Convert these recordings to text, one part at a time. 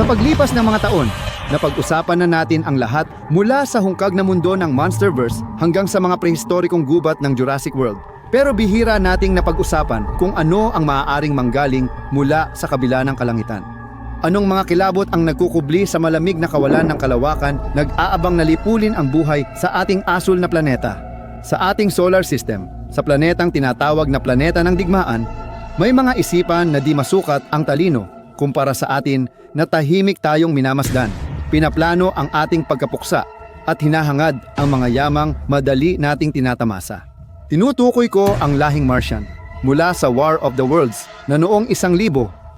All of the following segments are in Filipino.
Sa paglipas ng mga taon, napag-usapan na natin ang lahat mula sa hungkag na mundo ng Monsterverse hanggang sa mga prehistorikong gubat ng Jurassic World. Pero bihira nating napag-usapan kung ano ang maaaring manggaling mula sa kabila ng kalangitan. Anong mga kilabot ang nagkukubli sa malamig na kawalan ng kalawakan, nag-aabang na lipulin ang buhay sa ating asul na planeta. Sa ating solar system, sa planetang tinatawag na planeta ng digmaan, may mga isipan na di masukat ang talino kumpara sa atin na tahimik tayong minamasdan. Pinaplano ang ating pagkapuksa at hinahangad ang mga yamang madali nating tinatamasa. Tinutukoy ko ang lahing Martian mula sa War of the Worlds na noong 1878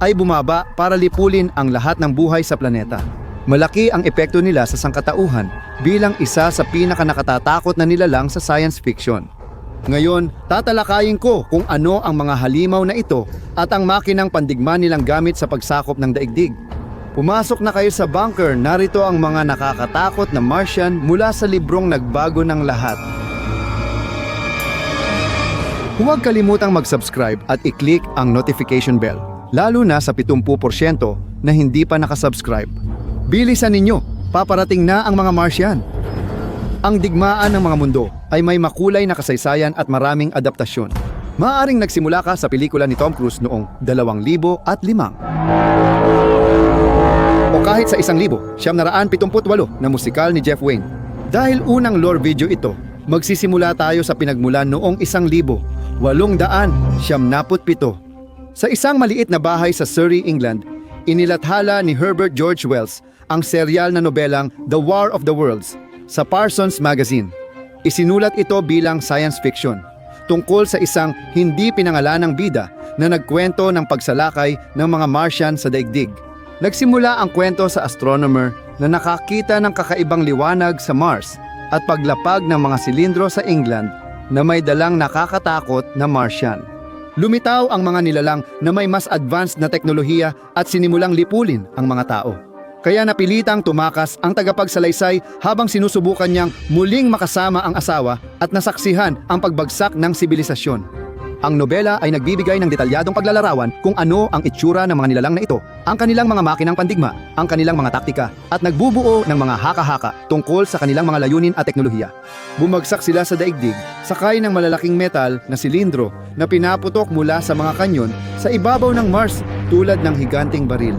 ay bumaba para lipulin ang lahat ng buhay sa planeta. Malaki ang epekto nila sa sangkatauhan bilang isa sa pinakanakatatakot na nilalang sa science fiction. Ngayon, tatalakayin ko kung ano ang mga halimaw na ito at ang makinang pandigma nilang gamit sa pagsakop ng daigdig. Pumasok na kayo sa bunker, narito ang mga nakakatakot na Martian mula sa librong Nagbago ng Lahat. Huwag kalimutang mag-subscribe at i-click ang notification bell, lalo na sa 70% na hindi pa nakasubscribe. Bilisan ninyo, paparating na ang mga Martian. Ang digmaan ng mga mundo ay may makulay na kasaysayan at maraming adaptasyon. Maaaring nagsimula ka sa pelikula ni Tom Cruise noong 2005 o kahit sa 1978 na musikal ni Jeff Wayne. Dahil unang lore video ito, magsisimula tayo sa pinagmulan noong 1877. Sa isang maliit na bahay sa Surrey, England, inilathala ni Herbert George Wells ang seryal na nobelang The War of the Worlds sa Parsons Magazine. Isinulat ito bilang science fiction, tungkol sa isang hindi pinangalanang bida na nagkwento ng pagsalakay ng mga Martian sa daigdig. Nagsimula ang kwento sa astronomer na nakakita ng kakaibang liwanag sa Mars at paglapag ng mga silindro sa England na may dalang nakakatakot na Martian. Lumitaw ang mga nilalang na may mas advanced na teknolohiya at sinimulang lipulin ang mga tao. Kaya napilitang tumakas ang tagapagsalaysay habang sinusubukan niyang muling makasama ang asawa at nasaksihan ang pagbagsak ng sibilisasyon. Ang nobela ay nagbibigay ng detalyadong paglalarawan kung ano ang itsura ng mga nilalang na ito, ang kanilang mga makinang pandigma, ang kanilang mga taktika, at nagbubuo ng mga haka-haka tungkol sa kanilang mga layunin at teknolohiya. Bumagsak sila sa daigdig, sakay ng malalaking metal na silindro na pinaputok mula sa mga kanyon sa ibabaw ng Mars tulad ng higanting baril.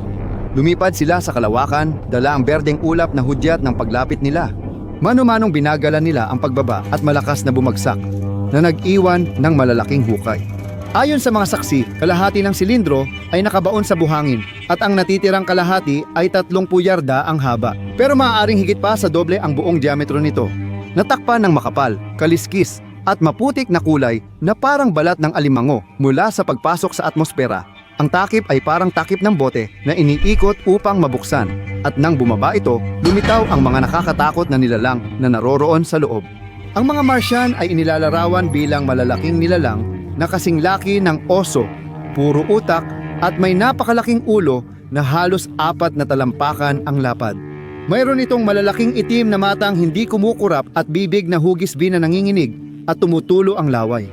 Lumipad sila sa kalawakan, dala ang berdeng ulap na hudyat ng paglapit nila. Mano-manong binagalan nila ang pagbaba at malakas na bumagsak na nag-iwan ng malalaking hukay. Ayon sa mga saksi, kalahati ng silindro ay nakabaon sa buhangin at ang natitirang kalahati ay 30 yarda ang haba. Pero maaaring higit pa sa doble ang buong diametro nito. Natakpan ng makapal, kaliskis at maputik na kulay na parang balat ng alimango mula sa pagpasok sa atmosfera. Ang takip ay parang takip ng bote na iniikot upang mabuksan. At nang bumaba ito, lumitaw ang mga nakakatakot na nilalang na naroroon sa loob. Ang mga Martian ay inilalarawan bilang malalaking nilalang na kasing laki ng oso, puro utak at may napakalaking ulo na halos 4 na talampakan ang lapad. Mayroon itong malalaking itim na matang hindi kumukurap at bibig na hugis-bin na nanginginig at tumutulo ang laway.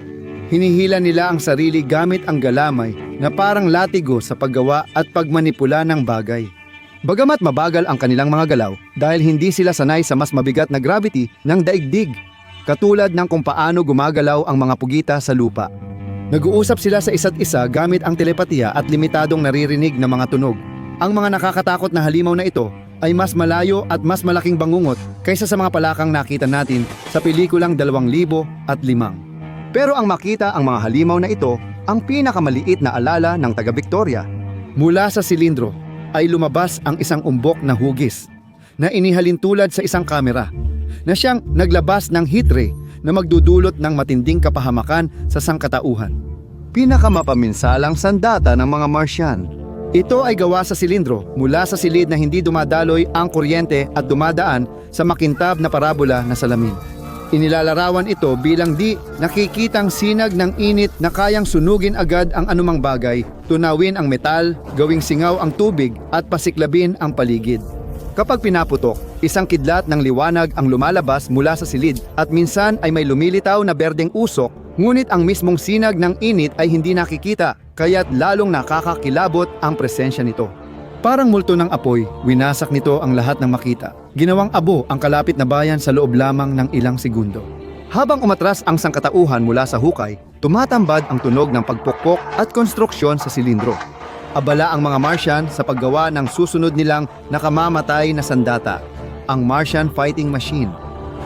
Hinihila nila ang sarili gamit ang galamay na parang latigo sa paggawa at pagmanipula ng bagay. Bagamat mabagal ang kanilang mga galaw dahil hindi sila sanay sa mas mabigat na gravity ng daigdig, katulad ng kung paano gumagalaw ang mga pugita sa lupa. Nag-uusap sila sa isa't isa gamit ang telepatiya at limitadong naririnig na mga tunog. Ang mga nakakatakot na halimaw na ito ay mas malayo at mas malaking bangungot kaysa sa mga palakang nakita natin sa pelikulang 2005. Pero ang makita ang mga halimaw na ito, ang pinakamaliit na alala ng taga-Victoria. Mula sa silindro ay lumabas ang isang umbok na hugis na inihalin tulad sa isang kamera na siyang naglabas ng heat ray na magdudulot ng matinding kapahamakan sa sangkatauhan. Pinakamapaminsalang sandata ng mga Martian. Ito ay gawa sa silindro mula sa silid na hindi dumadaloy ang kuryente at dumadaan sa makintab na parabola na salamin. Inilalarawan ito bilang di nakikitang sinag ng init na kayang sunugin agad ang anumang bagay, tunawin ang metal, gawing singaw ang tubig at pasiklabin ang paligid. Kapag pinaputok, isang kidlat ng liwanag ang lumalabas mula sa silid at minsan ay may lumilitaw na berdeng usok Ngunit ang mismong sinag ng init ay hindi nakikita, kaya't lalong nakakakilabot ang presensya nito. Parang multo ng apoy, winasak nito ang lahat ng makita. Ginawang abo ang kalapit na bayan sa loob lamang ng ilang segundo. Habang umatras ang sangkatauhan mula sa hukay, tumatambad ang tunog ng pagpukpok at konstruksyon sa silindro. Abala ang mga Martian sa paggawa ng susunod nilang nakamamatay na sandata, ang Martian Fighting Machine.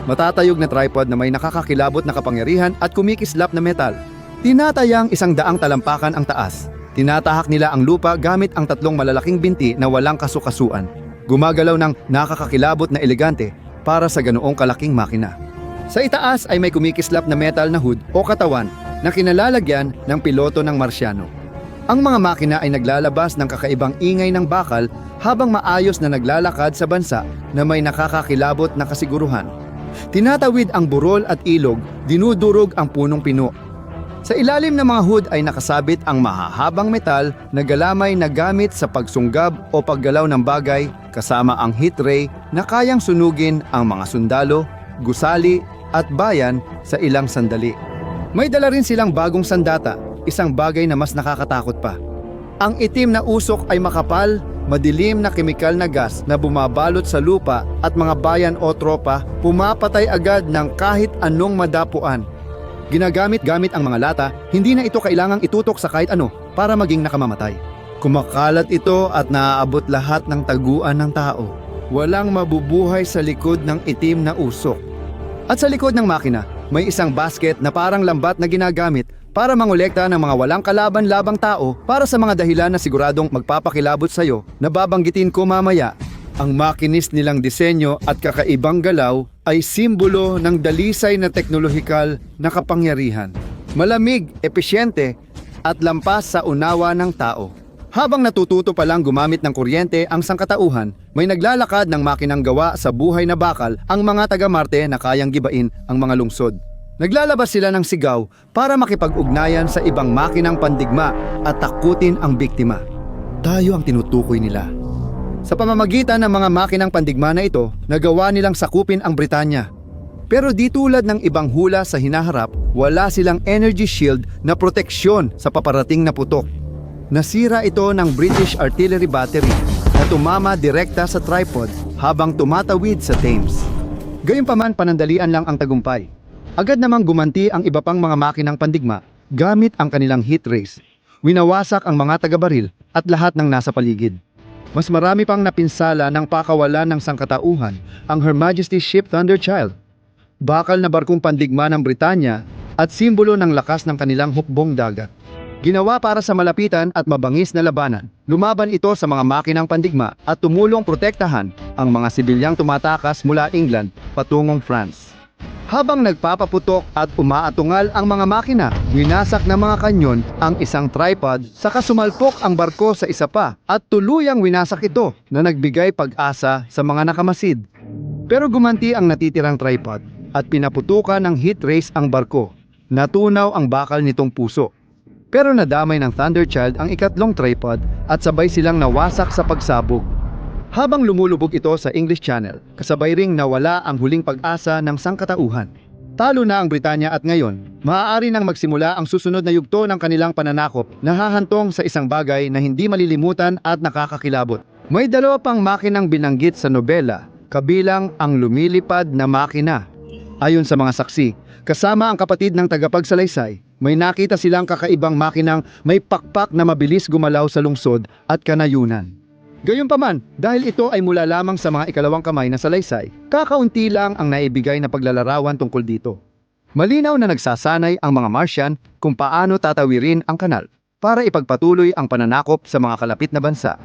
Matatayog na tripod na may nakakakilabot na kapangyarihan at kumikislap na metal. Tinatayang 100 talampakan ang taas. Tinatahak nila ang lupa gamit ang 3 malalaking binti na walang kasukasuan. Gumagalaw ng nakakakilabot na elegante para sa ganoong kalaking makina. Sa itaas ay may kumikislap na metal na hood o katawan na kinalalagyan ng piloto ng Marsyano. Ang mga makina ay naglalabas ng kakaibang ingay ng bakal habang maayos na naglalakad sa bansa na may nakakakilabot na kasiguruhan. Tinatawid ang burol at ilog, dinudurog ang punong pino. Sa ilalim ng mga hood ay nakasabit ang mahahabang metal na galamay na gamit sa pagsunggab o paggalaw ng bagay kasama ang heat ray na kayang sunugin ang mga sundalo, gusali at bayan sa ilang sandali. May dala rin silang bagong sandata, isang bagay na mas nakakatakot pa. Ang itim na usok ay makapal, madilim na kemikal na gas na bumabalot sa lupa at mga bayan o tropa pumapatay agad ng kahit anong madapuan. Ginagamit-gamit ang mga lata, hindi na ito kailangang itutok sa kahit ano para maging nakamamatay. Kumakalat ito at naaabot lahat ng taguan ng tao. Walang mabubuhay sa likod ng itim na usok. At sa likod ng makina, may isang basket na parang lambat na ginagamit para mangolekta ng mga walang kalaban-labang tao para sa mga dahilan na siguradong magpapakilabot sa iyo na babanggitin ko mamaya. Ang makinis nilang disenyo at kakaibang galaw ay simbolo ng dalisay na teknolohikal na kapangyarihan. Malamig, epesyente at lampas sa unawa ng tao. Habang natututo pa lang gumamit ng kuryente ang sangkatauhan, may naglalakad ng makinang gawa sa buhay na bakal ang mga taga-Marte na kayang gibain ang mga lungsod. Naglalabas sila ng sigaw para makipag-ugnayan sa ibang makinang pandigma at takutin ang biktima. Tayo ang tinutukoy nila. Sa pamamagitan ng mga makinang pandigma na ito, nagawa nilang sakupin ang Britanya. Pero di tulad ng ibang hula sa hinaharap, wala silang energy shield na proteksyon sa paparating na putok. Nasira ito ng British artillery battery na tumama direkta sa tripod habang tumatawid sa Thames. Gayunpaman panandalian lang ang tagumpay. Agad namang gumanti ang iba pang mga makinang pandigma gamit ang kanilang heat rays. Winawasak ang mga taga-baril at lahat ng nasa paligid. Mas marami pang napinsala ng pakawalan ng sangkatauhan ang Her Majesty's Ship Thunderchild. Bakal na barkong pandigma ng Britanya at simbolo ng lakas ng kanilang hukbong dagat. Ginawa para sa malapitan at mabangis na labanan, lumaban ito sa mga makinang pandigma at tumulong protektahan ang mga sibilyang tumatakas mula England patungong France. Habang nagpapaputok at umaatungal ang mga makina, winasak ng mga kanyon ang isang tripod, saka sumalpok ang barko sa isa pa at tuluyang winasak ito na nagbigay pag-asa sa mga nakamasid. Pero gumanti ang natitirang tripod at pinaputukan ng heat rays ang barko. Natunaw ang bakal nitong puso. Pero nadamay ng Thunderchild ang ikatlong tripod at sabay silang nawasak sa pagsabog. Habang lumulubog ito sa English Channel, kasabay ring nawala ang huling pag-asa ng sangkatauhan. Talo na ang Britanya at ngayon, maaari nang magsimula ang susunod na yugto ng kanilang pananakop na hahantong sa isang bagay na hindi malilimutan at nakakakilabot. May dalawa pang makinang binanggit sa nobela, kabilang ang lumilipad na makina. Ayon sa mga saksi, kasama ang kapatid ng tagapagsalaysay, may nakita silang kakaibang makinang may pakpak na mabilis gumalaw sa lungsod at kanayunan. Gayunpaman, dahil ito ay mula lamang sa mga ikalawang kamay na salaysay, kakaunti lang ang naibigay na paglalarawan tungkol dito. Malinaw na nagsasanay ang mga Martian kung paano tatawirin ang kanal para ipagpatuloy ang pananakop sa mga kalapit na bansa.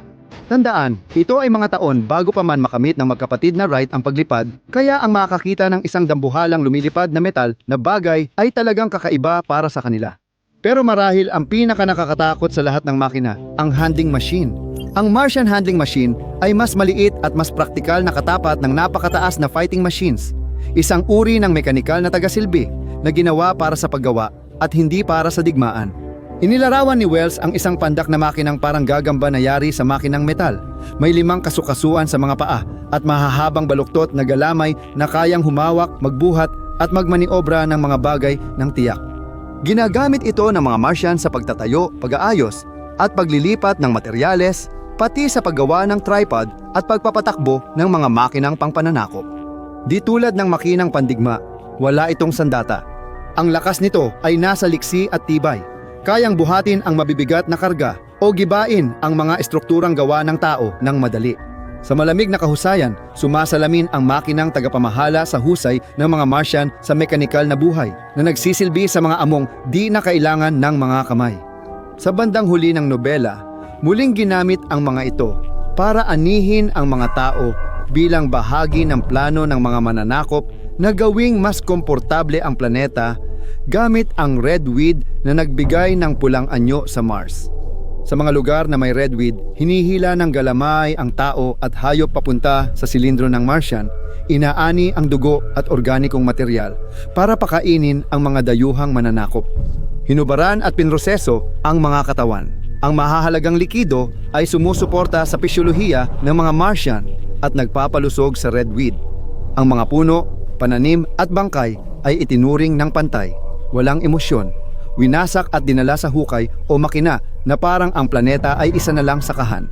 Tandaan, ito ay mga taon bago pa man makamit ng magkapatid na Wright ang paglipad, kaya ang makakita ng isang dambuhalang lumilipad na metal na bagay ay talagang kakaiba para sa kanila. Pero marahil ang pinaka-nakakatakot sa lahat ng makina, ang handling machine. Ang Martian handling machine ay mas maliit at mas praktikal na katapat ng napakataas na fighting machines. Isang uri ng mekanikal na tagasilbi na ginawa para sa paggawa at hindi para sa digmaan. Inilarawan ni Wells ang isang pandak na makinang parang gagamba na yari sa makinang metal. May 5 kasukasuan sa mga paa at mahahabang baluktot na galamay na kayang humawak, magbuhat at magmaniobra ng mga bagay ng tiyak. Ginagamit ito ng mga Martian sa pagtatayo, pag-aayos, at paglilipat ng materyales, pati sa paggawa ng tripod at pagpapatakbo ng mga makinang pangpananakop. Di tulad ng makinang pandigma, wala itong sandata. Ang lakas nito ay nasa liksi at tibay. Kayang buhatin ang mabibigat na karga o gibain ang mga estrukturang gawa ng tao ng madali. Sa malamig na kahusayan, sumasalamin ang makinang tagapamahala sa husay ng mga Martian sa mekanikal na buhay na nagsisilbi sa mga among di na kailangan ng mga kamay. Sa bandang huli ng nobela, muling ginamit ang mga ito para anihin ang mga tao bilang bahagi ng plano ng mga mananakop na gawing mas komportable ang planeta gamit ang redweed na nagbigay ng pulang anyo sa Mars. Sa mga lugar na may redweed, hinihila ng galamay ang tao at hayop papunta sa silindro ng Martian, inaani ang dugo at organikong material para pakainin ang mga dayuhang mananakop. Hinubaran at pinroseso ang mga katawan. Ang mahahalagang likido ay sumusuporta sa pisyolohiya ng mga Martian at nagpapalusog sa redweed. Ang mga puno, pananim at bangkay ay itinuring ng pantay, walang emosyon, winasak at dinala sa hukay o makina na parang ang planeta ay isa na lang sakahan.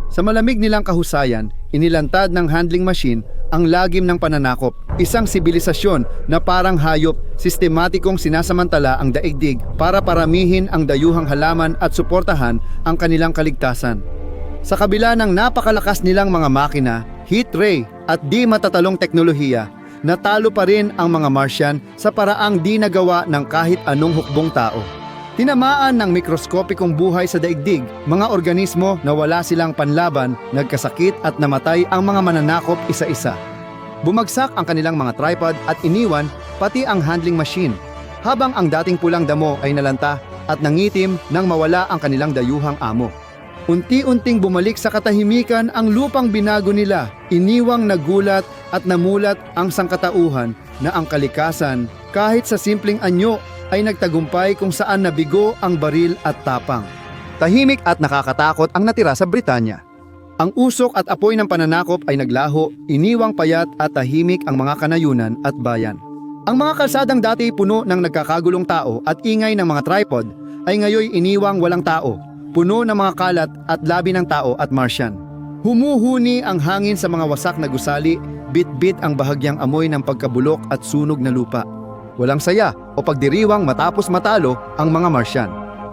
Sa malamig nilang kahusayan, inilantad ng handling machine ang lagim ng pananakop, isang sibilisasyon na parang hayop, sistematikong sinasamantala ang daigdig para paramihin ang dayuhang halaman at suportahan ang kanilang kaligtasan. Sa kabila ng napakalakas nilang mga makina, heat ray at di matatalong teknolohiya, natalo pa rin ang mga Martian sa paraang di nagawa ng kahit anong hukbong tao. Tinamaan ng mikroskopikong buhay sa daigdig, mga organismo na wala silang panlaban, nagkasakit at namatay ang mga mananakop isa-isa. Bumagsak ang kanilang mga tripod at iniwan pati ang handling machine, habang ang dating pulang damo ay nalanta at nangitim nang mawala ang kanilang dayuhang amo. Unti-unting bumalik sa katahimikan ang lupang binago nila, iniwang nagulat at namulat ang sangkatauhan na ang kalikasan kahit sa simpleng anyo ay nagtagumpay kung saan nabigo ang baril at tapang. Tahimik at nakakatakot ang natira sa Britanya. Ang usok at apoy ng pananakop ay naglaho, iniwang payat at tahimik ang mga kanayunan at bayan. Ang mga kalsadang dati puno ng nagkakagulong tao at ingay ng mga tripod ay ngayoy iniwang walang tao, puno ng mga kalat at labi ng tao at Martian. Humuhuni ang hangin sa mga wasak na gusali, bit-bit ang bahagyang amoy ng pagkabulok at sunog na lupa. Walang saya o pagdiriwang matapos matalo ang mga Martian,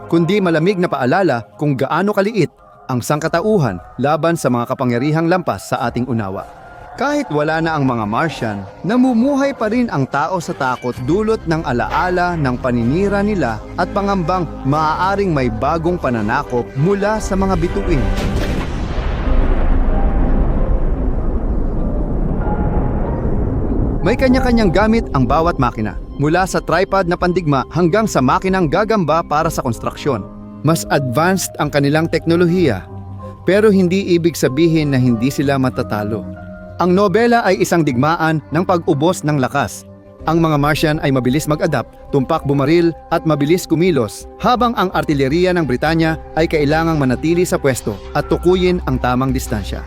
kundi malamig na paalala kung gaano kaliit ang sangkatauhan laban sa mga kapangyarihang lampas sa ating unawa. Kahit wala na ang mga Martian, namumuhay pa rin ang tao sa takot dulot ng alaala ng paninira nila at pangambang maaaring may bagong pananakop mula sa mga bituin. May kanya-kanyang gamit ang bawat makina, mula sa tripod na pandigma hanggang sa makinang gagamba para sa konstruksyon. Mas advanced ang kanilang teknolohiya, pero hindi ibig sabihin na hindi sila matatalo. Ang nobela ay isang digmaan ng pag-ubos ng lakas. Ang mga Martian ay mabilis mag-adapt, tumpak bumaril at mabilis kumilos, habang ang artilerya ng Britanya ay kailangang manatili sa pwesto at tukuyin ang tamang distansya.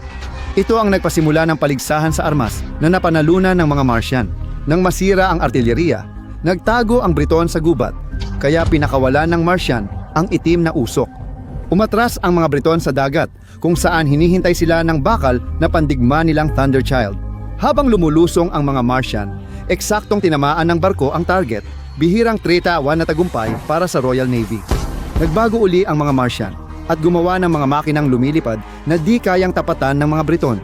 Ito ang nagpasimula ng paligsahan sa armas na napanalunan ng mga Martian. Nang masira ang artilerya, nagtago ang Briton sa gubat, kaya pinakawalan ng Martian ang itim na usok. Umatras ang mga Briton sa dagat, kung saan hinihintay sila ng bakal na pandigma nilang Thunderchild. Habang lumulusong ang mga Martian, eksaktong tinamaan ng barko ang target, bihirang treta-1 na tagumpay para sa Royal Navy. Nagbago uli ang mga Martian at gumawa ng mga makinang lumilipad na di kayang tapatan ng mga Briton.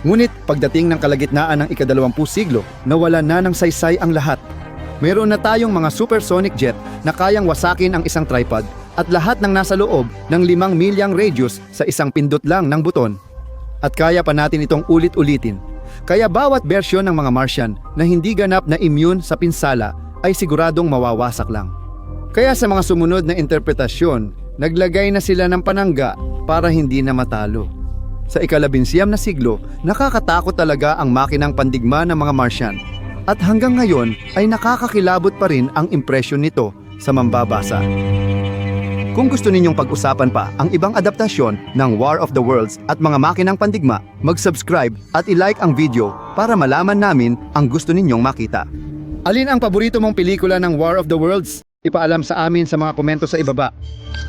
Ngunit pagdating ng kalagitnaan ng ika-20 siglo, nawala na ng saysay ang lahat. Mayroon na tayong mga supersonic jet na kayang wasakin ang isang tripod at lahat ng nasa loob ng 5 milyang radius sa isang pindot lang ng buton. At kaya pa natin itong ulit-ulitin. Kaya bawat bersyon ng mga Martian na hindi ganap na immune sa pinsala ay siguradong mawawasak lang. Kaya sa mga sumunod na interpretasyon, naglagay na sila ng panangga para hindi na matalo. Sa ika-19 na siglo, nakakatakot talaga ang makinang pandigma ng mga Martian. At hanggang ngayon ay nakakakilabot pa rin ang impresyon nito sa mambabasa. Kung gusto ninyong pag-usapan pa ang ibang adaptasyon ng War of the Worlds at mga makinang pandigma, mag-subscribe at i-like ang video para malaman namin ang gusto ninyong makita. Alin ang paborito mong pelikula ng War of the Worlds? ipaalam sa amin sa mga komento sa ibaba.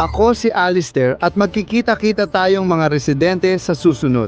Ako si Alistair at magkikita-kita tayong mga residente sa susunod.